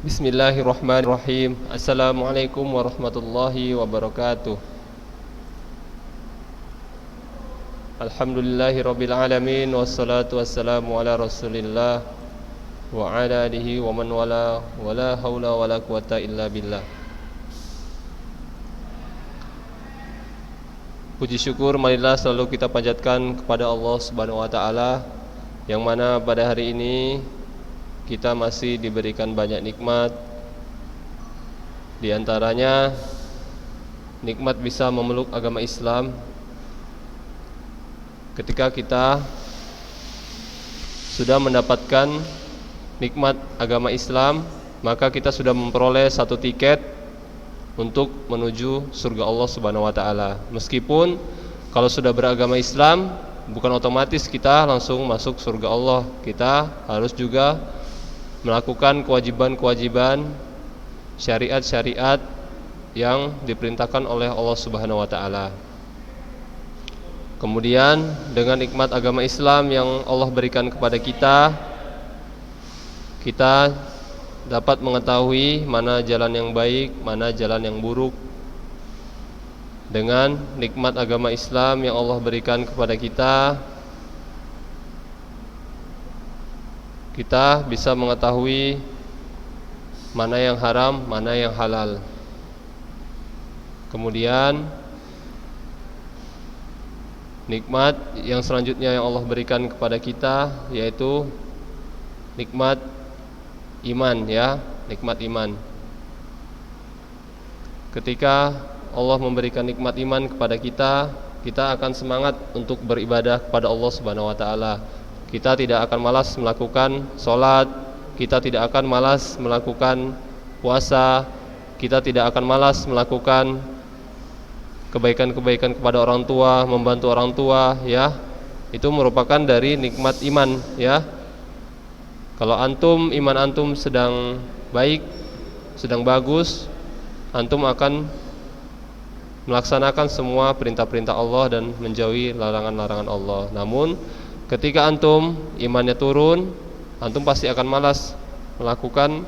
Bismillahirrahmanirrahim. Assalamualaikum warahmatullahi wabarakatuh. Alhamdulillahirabbil alamin wassalatu wassalamu ala Rasulillah wa ala alihi wa man wala wala haula wala quwata illa billah. Puji syukur marilah selalu kita panjatkan kepada Allah Subhanahu wa taala yang mana pada hari ini kita masih diberikan banyak nikmat. Di antaranya nikmat bisa memeluk agama Islam. Ketika kita sudah mendapatkan nikmat agama Islam, maka kita sudah memperoleh satu tiket untuk menuju surga Allah Subhanahu wa taala. Meskipun kalau sudah beragama Islam bukan otomatis kita langsung masuk surga Allah. Kita harus juga melakukan kewajiban-kewajiban, syariat-syariat yang diperintahkan oleh Allah Subhanahu wa taala. Kemudian dengan nikmat agama Islam yang Allah berikan kepada kita, kita dapat mengetahui mana jalan yang baik, mana jalan yang buruk. Dengan nikmat agama Islam yang Allah berikan kepada kita, kita bisa mengetahui mana yang haram, mana yang halal. Kemudian nikmat yang selanjutnya yang Allah berikan kepada kita yaitu nikmat iman, ya, nikmat iman. Ketika Allah memberikan nikmat iman kepada kita, kita akan semangat untuk beribadah kepada Allah Subhanahu wa taala. Kita tidak akan malas melakukan sholat, kita tidak akan malas melakukan puasa, kita tidak akan malas melakukan kebaikan-kebaikan kepada orang tua, membantu orang tua, ya. Itu merupakan dari nikmat iman, ya. Kalau iman antum sedang baik, sedang bagus, antum akan melaksanakan semua perintah-perintah Allah dan menjauhi larangan-larangan Allah. Namun ketika antum imannya turun, antum pasti akan malas melakukan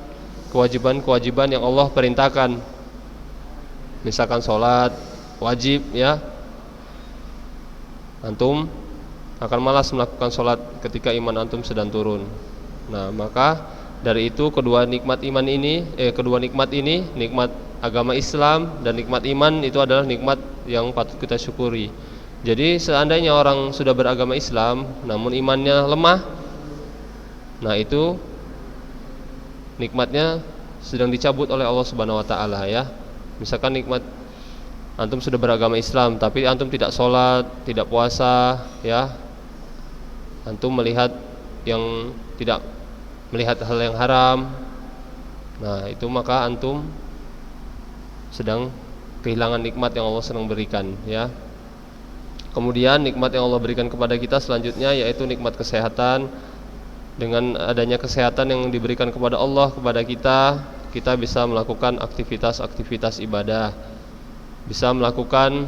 kewajiban-kewajiban yang Allah perintahkan. Misalkan sholat wajib, ya, antum akan malas melakukan sholat ketika iman antum sedang turun. Nah, maka dari itu kedua nikmat ini, nikmat agama Islam dan nikmat iman itu adalah nikmat yang patut kita syukuri. Jadi seandainya orang sudah beragama Islam namun imannya lemah, nah itu nikmatnya sedang dicabut oleh Allah Subhanahu wa taala, ya. Misalkan nikmat antum sudah beragama Islam tapi antum tidak sholat, tidak puasa, ya. Antum melihat hal yang haram. Nah, itu maka antum sedang kehilangan nikmat yang Allah sedang berikan, ya. Kemudian nikmat yang Allah berikan kepada kita selanjutnya yaitu nikmat kesehatan. Dengan adanya kesehatan yang diberikan kepada Allah kepada kita, kita bisa melakukan aktivitas-aktivitas ibadah, bisa melakukan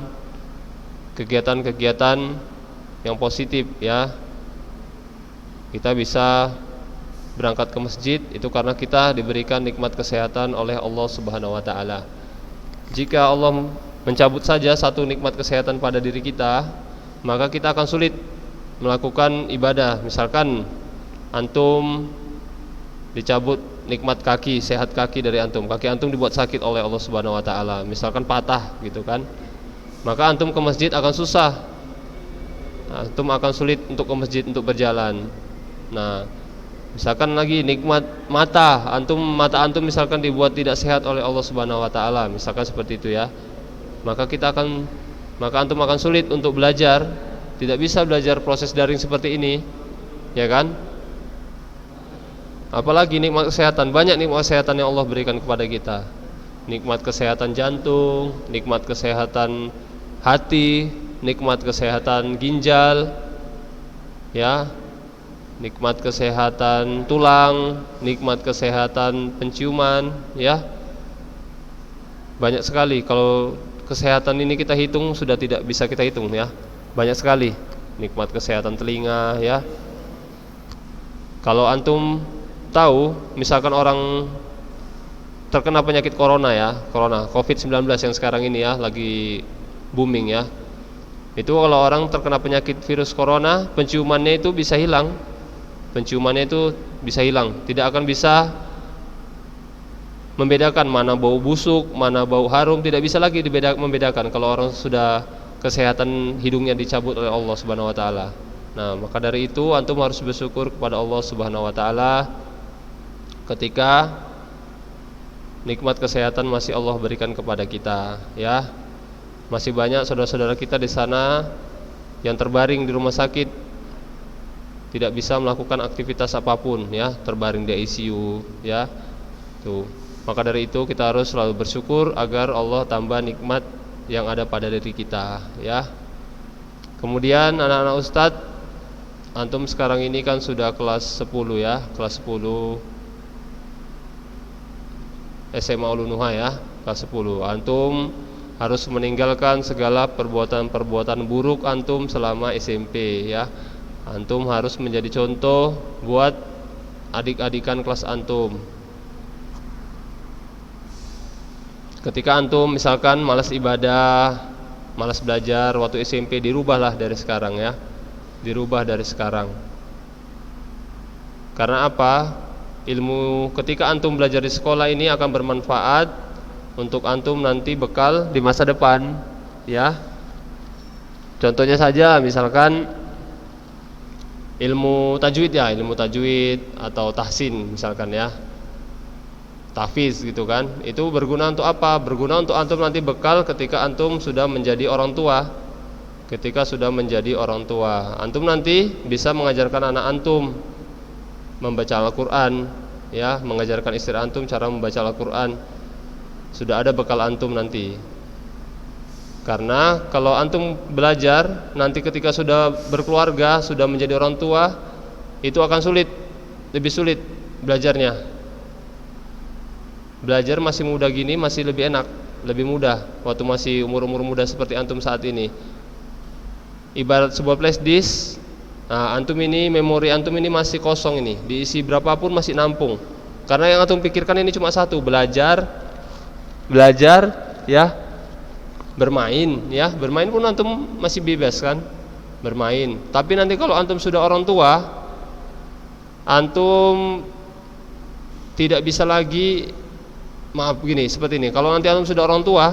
kegiatan-kegiatan yang positif, ya. Kita bisa berangkat ke masjid itu karena kita diberikan nikmat kesehatan oleh Allah Subhanahu wa taala. Jika Allah mencabut saja satu nikmat kesehatan pada diri kita, maka kita akan sulit melakukan ibadah. Misalkan antum dicabut nikmat kaki, sehat kaki dari antum, kaki antum dibuat sakit oleh Allah Subhanahu wa taala, misalkan patah gitu kan, maka antum ke masjid akan susah. Antum akan sulit untuk ke masjid untuk berjalan. Nah, misalkan lagi nikmat mata antum misalkan dibuat tidak sehat oleh Allah Subhanahu wa taala, misalkan seperti itu, ya. Maka antum akan sulit untuk belajar, tidak bisa belajar proses daring seperti ini, ya kan? Apalagi nikmat kesehatan, banyak nikmat kesehatan yang Allah berikan kepada kita. Nikmat kesehatan jantung, nikmat kesehatan hati, nikmat kesehatan ginjal, ya. Nikmat kesehatan tulang, nikmat kesehatan penciuman, ya. Banyak sekali. Kalau kesehatan ini kita hitung sudah tidak bisa kita hitung, ya. Banyak sekali. Nikmat kesehatan telinga, ya. Kalau antum tahu, misalkan orang terkena penyakit corona ya, COVID-19 yang sekarang ini ya lagi booming ya. Itu kalau orang terkena penyakit virus corona, penciumannya itu bisa hilang. Penciumannya itu bisa hilang, tidak akan bisa membedakan mana bau busuk, mana bau harum, tidak bisa lagi membedakan kalau orang sudah kesehatan hidungnya dicabut oleh Allah Subhanahu wa taala. Nah, maka dari itu antum harus bersyukur kepada Allah Subhanahu wa taala ketika nikmat kesehatan masih Allah berikan kepada kita ya. Masih banyak saudara-saudara kita di sana yang terbaring di rumah sakit, tidak bisa melakukan aktivitas apapun ya, terbaring di ICU ya. Tuh. Maka dari itu kita harus selalu bersyukur agar Allah tambah nikmat yang ada pada diri kita ya. Kemudian anak-anak ustadz, antum sekarang ini kan sudah kelas 10 ya, kelas 10 SMA Ulunuha ya, kelas 10. Antum harus meninggalkan segala perbuatan-perbuatan buruk antum selama SMP ya. Antum harus menjadi contoh buat adik-adikan kelas antum. Ketika antum misalkan malas ibadah, malas belajar waktu SMP, dirubahlah dari sekarang ya. Dirubah dari sekarang. Karena apa? Ilmu ketika antum belajar di sekolah ini akan bermanfaat untuk antum nanti bekal di masa depan ya. Contohnya saja misalkan ilmu tajwid ya, ilmu tajwid atau tahsin misalkan ya, tahfiz gitu kan. Itu berguna untuk apa? Berguna untuk antum nanti bekal ketika antum sudah menjadi orang tua. Ketika sudah menjadi orang tua, antum nanti bisa mengajarkan anak antum membaca Al-Qur'an ya, mengajarkan istri antum cara membaca Al-Qur'an. Sudah ada bekal antum nanti. Karena kalau antum belajar nanti ketika sudah berkeluarga, sudah menjadi orang tua, itu akan sulit, lebih sulit belajarnya. Belajar masih muda gini masih lebih enak, lebih mudah waktu masih umur-umur muda seperti antum saat ini. Ibarat sebuah flash disk, nah antum ini, memori antum ini masih kosong ini, diisi berapapun masih nampung. Karena yang antum pikirkan ini cuma satu, belajar ya, bermain ya. Bermain pun antum masih bebas kan, bermain. Tapi nanti kalau antum sudah orang tua, antum tidak bisa lagi, maaf begini, seperti ini. Kalau nanti antum sudah orang tua,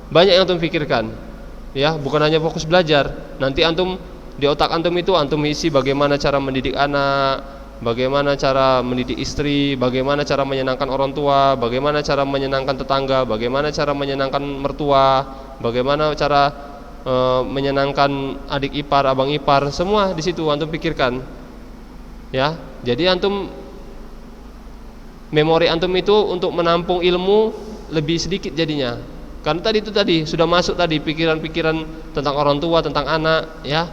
banyak yang antum pikirkan ya, bukan hanya fokus belajar. Nanti antum, di otak antum itu antum isi bagaimana cara mendidik anak, bagaimana cara mendidik istri, bagaimana cara menyenangkan orang tua, bagaimana cara menyenangkan tetangga, bagaimana cara menyenangkan mertua, bagaimana cara menyenangkan adik ipar, abang ipar, semua di situ antum pikirkan. Ya, jadi antum, memori antum itu untuk menampung ilmu lebih sedikit jadinya. Karena tadi sudah masuk tadi pikiran-pikiran tentang orang tua, tentang anak ya.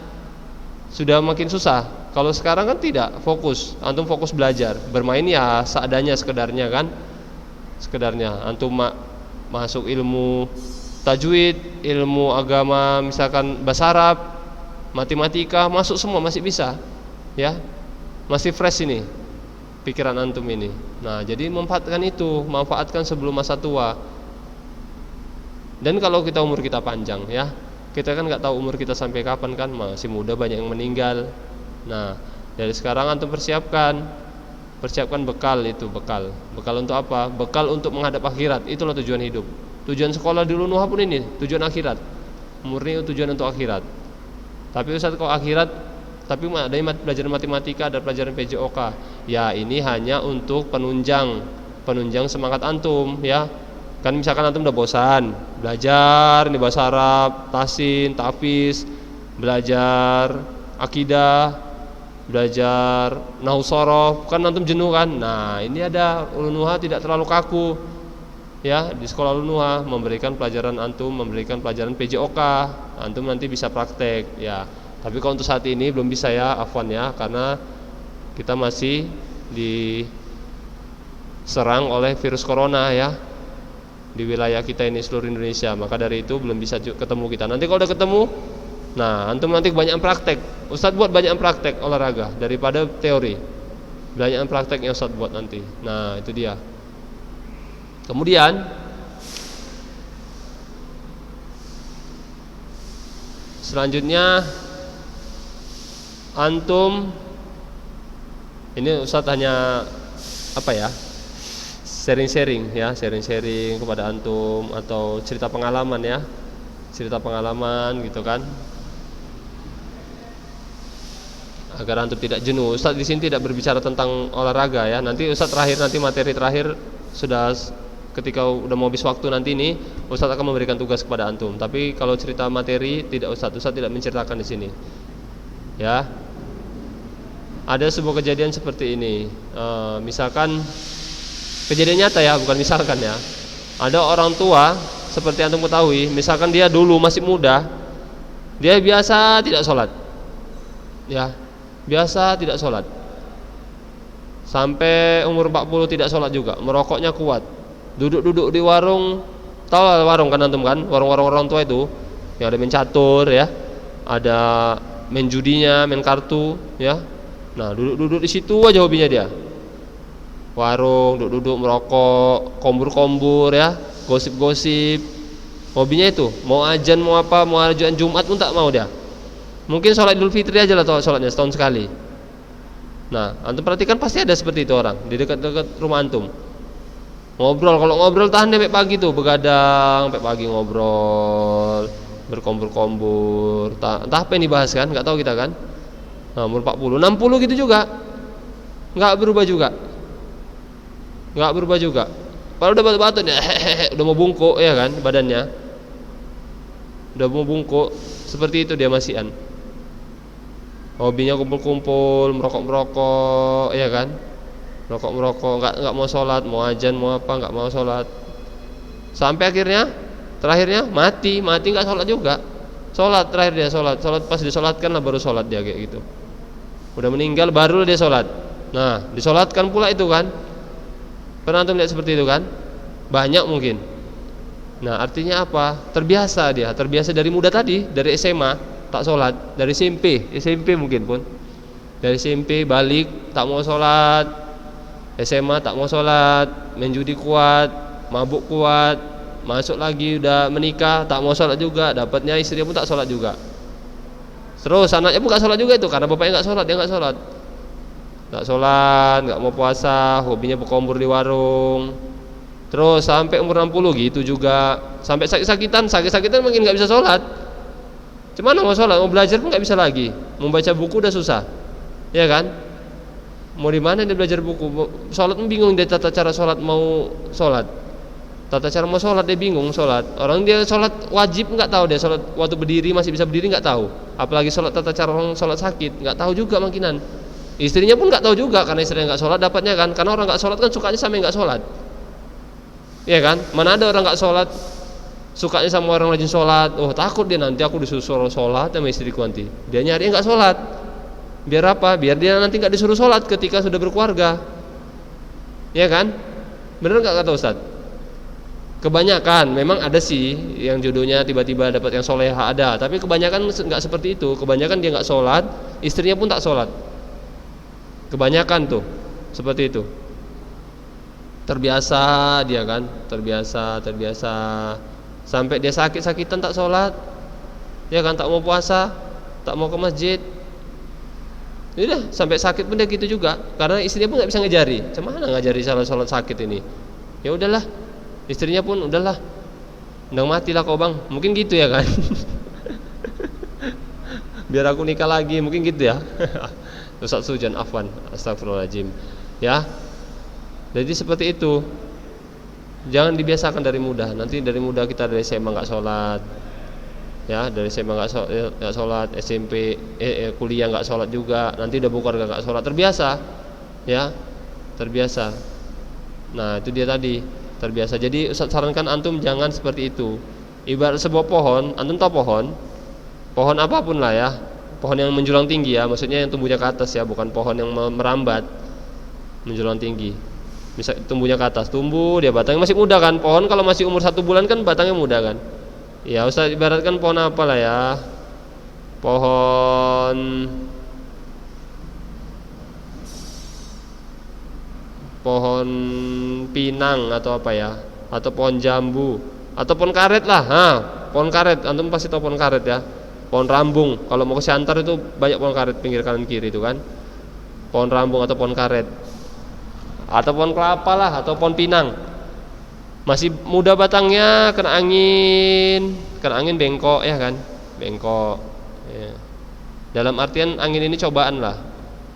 Sudah makin susah. Kalau sekarang kan tidak, fokus. Antum fokus belajar. Bermain ya seadanya, sekedarnya kan. Sekedarnya antum masuk ilmu tajwid, ilmu agama, misalkan bahasa Arab, matematika, masuk semua masih bisa. Ya. Masih fresh ini pikiran antum ini. Nah, jadi manfaatkan itu, manfaatkan sebelum masa tua. Dan kalau kita umur kita panjang ya, kita kan nggak tahu umur kita sampai kapan kan, masih muda banyak yang meninggal. Nah, dari sekarang antum persiapkan bekal itu, bekal untuk apa? Bekal untuk menghadap akhirat. Itulah tujuan hidup. Tujuan sekolah di Ulunuha pun ini, tujuan akhirat. Murni tujuan untuk akhirat. Tapi Ustaz, kok akhirat? Tapi ada pelajaran matematika, ada pelajaran PJOK. Ya, ini hanya untuk penunjang semangat antum ya. Kan misalkan antum udah bosan belajar ini bahasa Arab, tahsin, tahfiz, belajar akidah, belajar nahwu shorof, kan antum jenuh kan. Nah, ini ada Ulunuha tidak terlalu kaku ya. Di sekolah Ulunuha memberikan pelajaran antum, memberikan pelajaran PJOK, antum nanti bisa praktek ya. Tapi kalau untuk saat ini belum bisa ya, afwan ya, karena kita masih diserang oleh virus corona ya, di wilayah kita ini seluruh Indonesia. Maka dari itu belum bisa ketemu kita. Nanti kalau udah ketemu, nah antum nanti banyak praktek. Ustadz buat banyak praktek olahraga daripada teori. Banyak prakteknya Ustadz buat nanti. Nah, itu dia. Kemudian selanjutnya antum, ini Ustaz hanya apa ya, sharing-sharing ya, sharing-sharing kepada antum atau cerita pengalaman ya, cerita pengalaman gitu kan, agar antum tidak jenuh. Ustaz di sini tidak berbicara tentang olahraga ya. Nanti Ustaz terakhir, nanti materi terakhir sudah ketika udah mau habis waktu nanti ini, Ustaz akan memberikan tugas kepada antum. Tapi kalau cerita materi tidak Ustaz tidak menceritakan di sini. Ya. Ada sebuah kejadian seperti ini. Misalkan kejadian nyata ya, bukan misalkan ya. Ada orang tua seperti antum ketahui, misalkan dia dulu masih muda, dia biasa tidak sholat. Ya, biasa tidak sholat. Sampai umur 40 tidak sholat juga, merokoknya kuat. Duduk-duduk di warung, tahu lah warung kan antum kan, warung-warung orang tua itu yang ada main catur ya, ada main judinya, main kartu ya. Nah, duduk-duduk di situ aja hobinya dia. Warung, duduk-duduk merokok, kombur-kombur ya, gosip-gosip. Hobinya itu, mau ajan mau apa, mau ajan Jumat pun tak mau dia. Mungkin sholat Idul Fitri aja lah sholatnya setahun sekali. Nah, antum perhatikan pasti ada seperti itu orang di dekat-dekat rumah antum. Ngobrol, kalau ngobrol tahan sampai pagi tuh, begadang sampai pagi ngobrol, berkombur-kombur. Entah apa yang dibahas kan, enggak tahu kita kan. Nah, umur 40, 60 gitu juga. Enggak berubah juga. Enggak berubah juga. Padahal udah batu-batu dia, udah mau bungkuk ya kan badannya. Udah mau bungkuk, seperti itu dia masihan. Hobinya kumpul-kumpul, merokok-merokok ya kan. Merokok-merokok, enggak mau sholat, mau ajan, mau apa, enggak mau sholat. Sampai akhirnya, terakhirnya mati enggak sholat juga. Sholat terakhir dia sholat pas disolatkan lah baru sholat dia kayak gitu. Udah meninggal baru dia sholat. Nah, disolatkan pula itu kan. Pernah antum lihat seperti itu kan? Banyak mungkin. Nah, artinya apa? Terbiasa dia, terbiasa dari muda tadi, dari SMA tak sholat, dari SMP mungkin pun. Dari SMP balik tak mau sholat. SMA tak mau sholat, main judi kuat, mabuk kuat, masuk lagi udah menikah tak mau sholat juga, dapatnya istri pun tak sholat juga. Terus anaknya pun gak sholat juga itu karena bapaknya gak sholat, dia gak sholat. Gak sholat, gak mau puasa, hobinya berkombur di warung. Terus sampai umur 60 gitu juga, sampai sakit-sakitan mungkin gak bisa sholat. Cuman mau sholat, mau belajar pun gak bisa lagi, mau baca buku udah susah, ya kan? Mau di mana dia belajar buku? Sholat bingung dia tata cara sholat, mau sholat. Tata cara mau sholat dia bingung sholat. Orang dia sholat wajib nggak tahu, dia sholat waktu berdiri masih bisa berdiri nggak tahu. Apalagi sholat tata cara orang sholat sakit nggak tahu juga makinan. Istrinya pun nggak tahu juga karena istrinya nggak sholat dapatnya kan. Karena orang nggak sholat kan sukanya sama yang nggak sholat. Iya kan? Mana ada orang nggak sholat sukanya sama orang rajin sholat. Oh takut dia nanti aku disuruh sholat sama istriku nanti. Dia nyari yang nggak sholat. Biar apa? Biar dia nanti nggak disuruh sholat ketika sudah berkeluarga. Ya kan? Bener nggak kata Ustaz? Kebanyakan memang ada sih yang jodohnya tiba-tiba dapat yang soleha ada, tapi kebanyakan nggak seperti itu. Kebanyakan dia nggak sholat, istrinya pun tak sholat. Kebanyakan tuh seperti itu. Terbiasa dia kan, terbiasa sampai dia sakit-sakitan tak sholat, ya kan, tak mau puasa, tak mau ke masjid. Udah sampai sakit pun dia gitu juga, karena istrinya pun nggak bisa ngajari. Cuman ngajari sholat sakit ini? Ya udahlah, istrinya pun udahlah, udah matilah kau bang, mungkin gitu ya kan. Biar aku nikah lagi, mungkin gitu ya. Ustaz Sujan, afwan, astagfirullahaladzim. Ya, jadi seperti itu. Jangan dibiasakan dari muda. Nanti dari muda kita dari SMA nggak sholat. Ya, dari SMA nggak sholat, SMP kuliah nggak sholat juga, nanti udah berkeluarga nggak sholat, terbiasa, ya, terbiasa. Nah itu dia tadi, terbiasa. Jadi Ustaz sarankan antum jangan seperti itu. Ibarat sebuah pohon, antum tahu pohon apapun lah ya, pohon yang menjulang tinggi ya, maksudnya yang tumbuhnya ke atas ya, bukan pohon yang merambat, menjulang tinggi. Misal tumbuhnya ke atas, tumbuh dia batangnya masih muda kan, pohon kalau masih umur 1 bulan kan batangnya muda kan. Ya Ustaz ibaratkan pohon apa lah ya, pohon pinang atau apa ya, atau pohon jambu, atau pohon karet lah. Pohon karet, antum pasti tahu pohon karet ya. Pohon rambung, kalau mau ke Siantar itu banyak pohon karet pinggir kanan kiri itu kan. Pohon rambung atau pohon karet, atau pohon kelapa lah, atau pohon pinang. Masih muda batangnya, kena angin bengkok ya kan, bengkok. Ya. Dalam artian angin ini cobaan lah,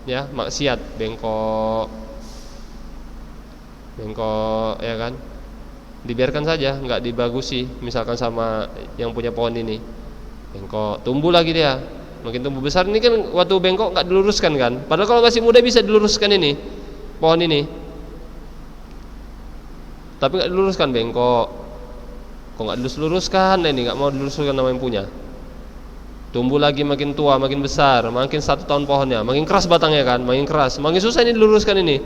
ya maksiat, bengkok ya kan. Dibiarkan saja, nggak dibagusi. Misalkan sama yang punya pohon ini, bengkok, tumbuh lagi dia, makin tumbuh besar. Ini kan waktu bengkok nggak diluruskan kan. Padahal kalau masih muda bisa diluruskan ini pohon ini, tapi nggak diluruskan, bengkok. Kok nggak diluruskan? Nah, ini nggak mau diluruskan nama yang punya. Tumbuh lagi makin tua, makin besar, makin 1 tahun pohonnya, makin keras batangnya kan, makin keras, makin susah ini diluruskan ini,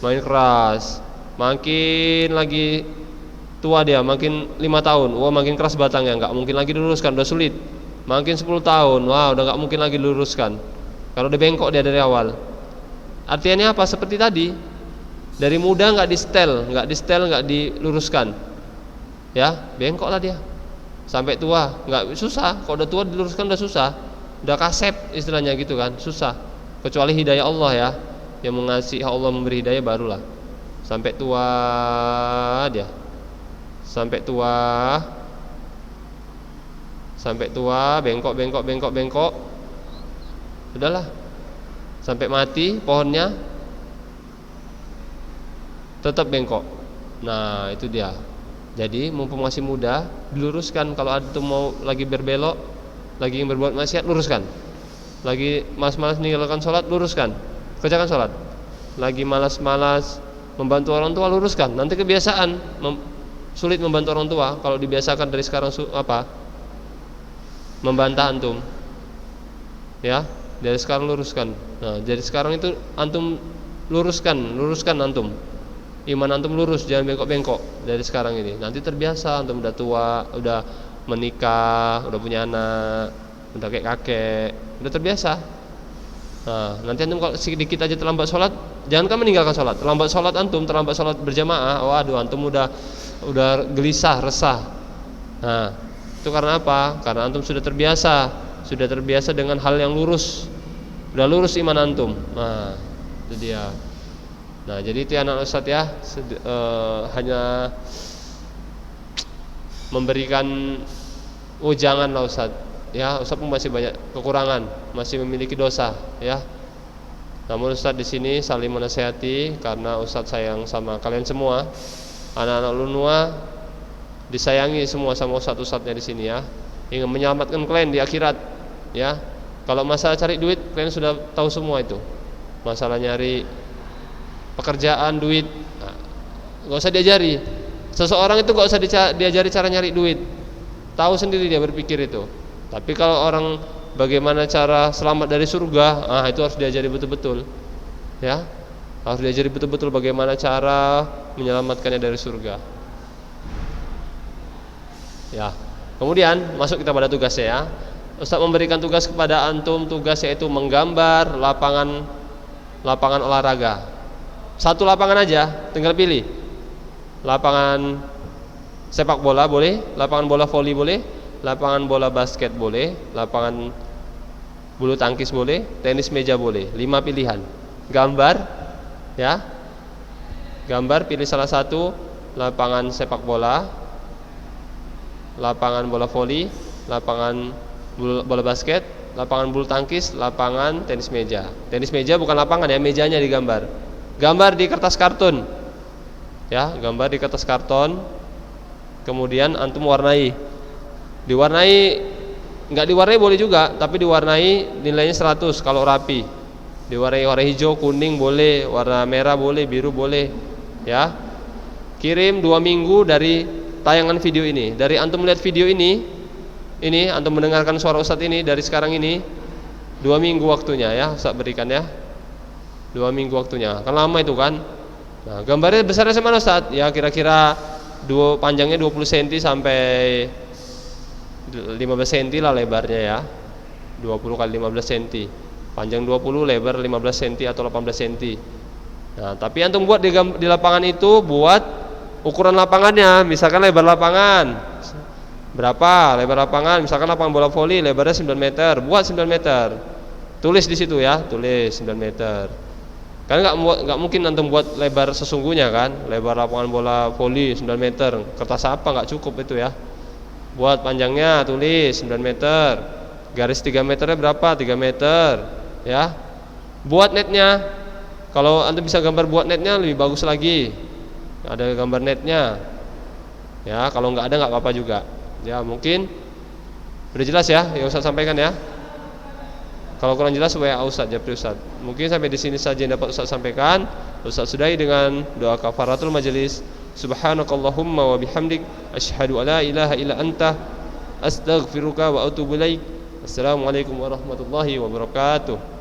makin keras, makin lagi tua dia, makin 5 tahun, wah makin keras batangnya, nggak mungkin lagi diluruskan, udah sulit. Makin 10 tahun, wah udah nggak mungkin lagi diluruskan, kalau udah bengkok dia dari awal. Artinya apa? Seperti tadi, dari muda nggak di-stel, nggak diluruskan, ya bengkoklah dia. Sampai tua nggak susah, kalau udah tua diluruskan udah susah, udah kasep istilahnya gitu kan, susah. Kecuali hidayah Allah ya, yang mengasihi Allah, memberi hidayah, barulah sampai tua dia, sampai tua bengkok, udahlah sampai mati pohonnya tetap bengkok. Nah itu dia. Jadi mumpung masih muda, diluruskan. Kalau ada tuh mau lagi berbelok, lagi ingin berbuat maksiat, luruskan. Lagi malas-malas meninggalkan sholat, luruskan, kerjakan sholat. Lagi malas-malas membantu orang tua, luruskan. Nanti kebiasaan sulit membantu orang tua. Kalau dibiasakan dari sekarang membantah antum, ya dari sekarang luruskan. Nah jadi sekarang itu antum luruskan antum. Iman antum lurus, jangan bengkok-bengkok dari sekarang ini. Nanti terbiasa, antum udah tua, udah menikah, udah punya anak, udah kayak kakek, udah terbiasa. Nah, nanti antum kalau sedikit aja terlambat sholat, jangankan meninggalkan sholat, terlambat sholat berjamaah, waduh antum udah gelisah, resah. Nah, itu karena apa? Karena antum sudah terbiasa dengan hal yang lurus, udah lurus iman antum. Nah, itu dia. Nah jadi itu anak Ustadz ya, hanya memberikan ujangan lah Ustadz. Ya Ustadz pun masih banyak kekurangan, masih memiliki dosa ya. Namun Ustadz di sini saling menasihati karena Ustadz sayang sama kalian semua. Anak-anak Lunua disayangi semua sama Ustadz-Ustadznya di sini ya. Ingin menyelamatkan kalian di akhirat ya. Kalau masalah cari duit kalian sudah tahu semua itu. Masalah nyari pekerjaan, duit, nggak usah diajari. Seseorang itu nggak usah diajari cara nyari duit, tahu sendiri dia berpikir itu. Tapi kalau orang bagaimana cara selamat dari surga, itu harus diajari betul-betul, ya, harus diajari betul-betul bagaimana cara menyelamatkannya dari surga. Ya, kemudian masuk kita pada tugasnya ya. Ustaz memberikan tugas kepada antum, tugas yaitu menggambar lapangan olahraga. 1 lapangan aja, tinggal pilih. Lapangan sepak bola boleh, lapangan bola voli boleh, lapangan bola basket boleh, lapangan bulu tangkis boleh, tenis meja boleh. 5 pilihan. Gambar ya. Gambar, pilih salah satu. Lapangan sepak bola, lapangan bola voli, lapangan bola basket, lapangan bulu tangkis, lapangan tenis meja. Tenis meja bukan lapangan ya, mejanya digambar. Gambar di kertas karton, ya, gambar di kertas karton. Kemudian antum warnai. Nggak diwarnai boleh juga, tapi diwarnai nilainya 100 kalau rapi. Diwarnai warna hijau, kuning boleh, warna merah boleh, biru boleh, ya. Kirim 2 minggu dari tayangan video ini. Dari antum melihat video ini antum mendengarkan suara Ustadz ini dari sekarang ini, 2 minggu waktunya ya, Ustadz berikan ya. 2 minggu waktunya, kan lama itu kan. Nah, gambarnya besarnya semana Ustaz? Ya kira-kira panjangnya 20 cm sampai 15 cm lah lebarnya ya. 20 kali 15 cm. Panjang 20, lebar 15 cm atau 18 cm. Nah, tapi antum buat di lapangan itu buat ukuran lapangannya, misalkan lebar lapangan berapa, lebar lapangan misalkan lapangan bola voli lebarnya 9 meter, buat 9 meter, tulis di situ ya, tulis 9 meter. Kan nggak mungkin antum buat lebar sesungguhnya kan, lebar lapangan bola voli 9 meter, kertas apa nggak cukup itu ya. Buat panjangnya tulis 9 meter, garis 3 meternya berapa, 3 meter ya. Buat netnya, kalau antum bisa gambar buat netnya lebih bagus lagi, ada gambar netnya ya. Kalau nggak ada nggak apa-apa juga ya. Mungkin udah jelas ya yang Ustaz sampaikan ya. Kalau kurang jelas WA Ustaz, Japri Ustaz. Mungkin sampai di sini saja yang dapat Ustaz sampaikan. Ustaz sudahi dengan doa kafaratul majelis. Subhanakallahumma wa bihamdik asyhadu alla ilaha illa anta astaghfiruka wa atubu ilaik. Assalamualaikum warahmatullahi wabarakatuh.